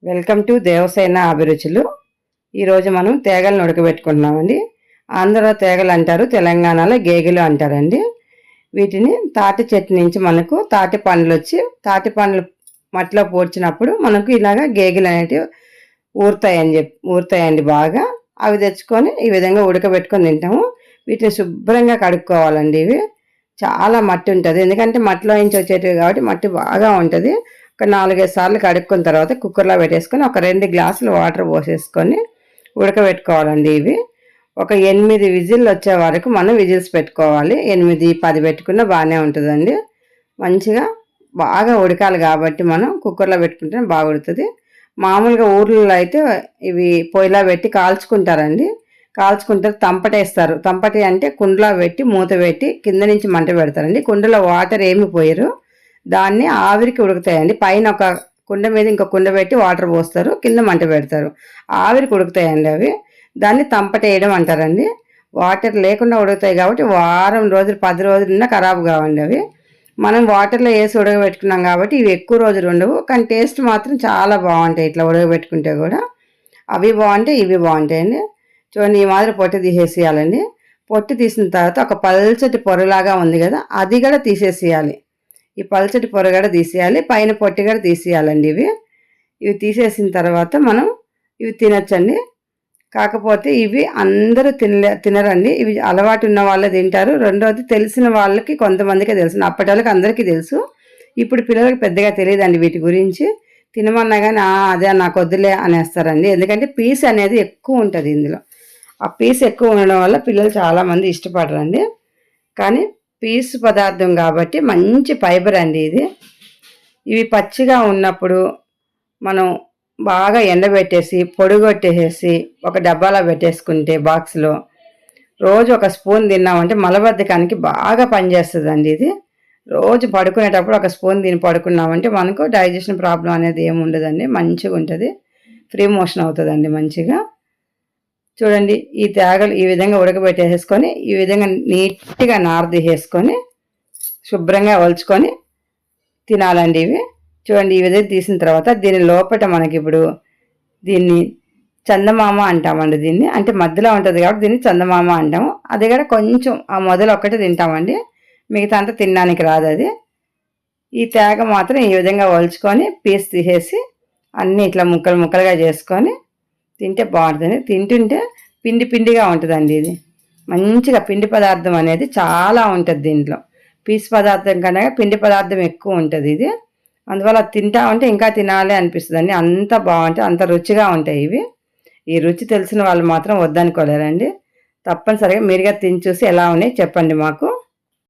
Welcome to Devasena అభిరుచులు. ఈరోజు మనం తేగలను ఉడకబెట్టుకుంటున్నామండి. ఆంధ్రలో తేగలు అంటారు, తెలంగాణలో గేగెలు అంటారండి. వీటిని తాటి చెట్టు నుంచి మనకు తాటి పండ్లు వచ్చి తాటి పండ్లు మట్టిలో పూడ్చినప్పుడు మనకు ఇలాగా గేగెలు అనేటివి ఊరుతాయండి బాగా. అవి తెచ్చుకొని ఈ విధంగా ఉడకబెట్టుకొని తింటాము. వీటిని శుభ్రంగా కడుక్కోవాలండి. ఇవి చాలా మట్టి ఉంటుంది, ఎందుకంటే మట్టిలో నుంచి వచ్చేటివి కాబట్టి మట్టి బాగా ఉంటుంది. ఒక 4-5 సార్లు కడుక్కున్న తర్వాత కుక్కర్లో పెట్టేసుకొని ఒక 2 గ్లాసులు వాటర్ పోసేసుకొని ఉడకబెట్టుకోవాలండి. ఇవి ఒక 8 విజిల్లు వచ్చే వరకు మనం విజిల్స్ పెట్టుకోవాలి. 8-10 పెట్టుకున్నా బాగానే ఉంటుందండి. మంచిగా బాగా ఉడకాలి కాబట్టి మనం కుక్కర్లో పెట్టుకుంటే బాగా ఉడుతుంది. మామూలుగా ఊర్లలో అయితే ఇవి పొయ్యిలో పెట్టి కాల్చుకుంటారండి. కాల్చుకుంటారు, తంపటేస్తారు. తంపటి అంటే కుండలో పెట్టి మూత పెట్టి కింద నుంచి మంట పెడతారండి. కుండలో వాటర్ ఏమి పోయరు, దాన్ని ఆవిరికి ఉడుకుతాయండి. పైన ఒక కుండ మీద ఇంకో కుండ పెట్టి వాటర్ పోస్తారు, కింద మంట పెడతారు, ఆవిరికి ఉడుకుతాయండి అవి. దాన్ని తంపటేయడం అంటారండి. వాటర్ లేకుండా ఉడుకుతాయి కాబట్టి వారం రోజులు 10 రోజులున్నా ఖరాబు కావండి అవి. మనం వాటర్లో వేసి ఉడకబెట్టుకున్నాం కాబట్టి ఇవి ఎక్కువ రోజులు ఉండవు, కానీ టేస్ట్ మాత్రం చాలా బాగుంటాయి. ఇట్లా ఉడకబెట్టుకుంటే కూడా అవి బాగుంటాయి, ఇవి బాగుంటాయండి. చూడండి, ఈ మాదిరి పొట్టు తీసేసేయాలండి. పొట్టు తీసిన తర్వాత ఒక పల్చటి పొరలాగా ఉంది కదా, అది కూడా తీసేసేయాలి. ఈ పల్చటి పొర కూడా తీసేయాలి, పైన పొట్టు కూడా తీసేయాలండి. ఇవి తీసేసిన తర్వాత మనం ఇవి తినచ్చండి. కాకపోతే ఇవి అందరూ తినరండి. ఇవి అలవాటు ఉన్న వాళ్ళే తింటారు. రెండోది తెలిసిన వాళ్ళకి కొంతమందికే తెలుసు, అప్పటి వాళ్ళకి అందరికీ తెలుసు. ఇప్పుడు పిల్లలకి పెద్దగా తెలియదండి వీటి గురించి. తినమన్నా కానీ అదే నాకు వద్దులే అనేస్తారండి, ఎందుకంటే పీస్ అనేది ఎక్కువ ఉంటుంది ఇందులో. ఆ పీస్ ఎక్కువ ఉండడం వల్ల పిల్లలు చాలామంది ఇష్టపడరండి. కానీ పీసు పదార్థం కాబట్టి మంచి ఫైబర్ అండి ఇది. ఇవి పచ్చిగా ఉన్నప్పుడు మనం బాగా ఎండబెట్టేసి పొడిగొట్టేసి ఒక డబ్బాలో పెట్టేసుకుంటే బాక్స్లో రోజు ఒక స్పూన్ తిన్నామంటే మలబద్ధకానికి బాగా పనిచేస్తుందండి ఇది. రోజు పడుకునేటప్పుడు ఒక స్పూన్ తిని పడుకున్నామంటే మనకు డైజెషన్ ప్రాబ్లం అనేది ఏమి ఉండదండి, మంచిగా ఉంటుంది. ఫ్రీ మోషన్ అవుతుందండి మంచిగా. చూడండి, ఈ తేగలు ఈ విధంగా ఉడకబెట్టేసుకొని ఈ విధంగా నీట్గా నార తీసేసుకొని శుభ్రంగా ఒలుచుకొని తినాలండి ఇవి. చూడండి, ఈ విధంగా తీసిన తర్వాత దీని లోపల మనకి ఇప్పుడు దీన్ని చందమామ అంటామండి. దీన్ని అంటే మధ్యలో ఉంటుంది కాబట్టి దీన్ని చందమామ అంటాము. అది కూడా కొంచెం ఆ మొదలు ఒక్కటే తింటామండి, మిగతా అంతా తినడానికి రాదు అది. ఈ తేగ మాత్రం ఈ విధంగా ఒలుచుకొని పీస్ తీసేసి అన్నీ ఇట్లా ముక్కలు ముక్కలుగా చేసుకొని తింటే బాగుంటుంది. తింటుంటే పిండి పిండిగా ఉంటుందండి. ఇది మంచిగా పిండి పదార్థం అనేది చాలా ఉంటుంది దీంట్లో. పీస్ పదార్థం కన్నా పిండి పదార్థం ఎక్కువ ఉంటుంది ఇది. అందువల్ల తింటా ఉంటే ఇంకా తినాలి అనిపిస్తుందండి. అంత బాగుంటాయి, అంత రుచిగా ఉంటాయి ఇవి. ఈ రుచి తెలిసిన వాళ్ళు మాత్రం వద్దనుకోలేరండి. తప్పనిసరిగా మీరుగా తిని చూసి ఎలా ఉన్నాయి చెప్పండి మాకు.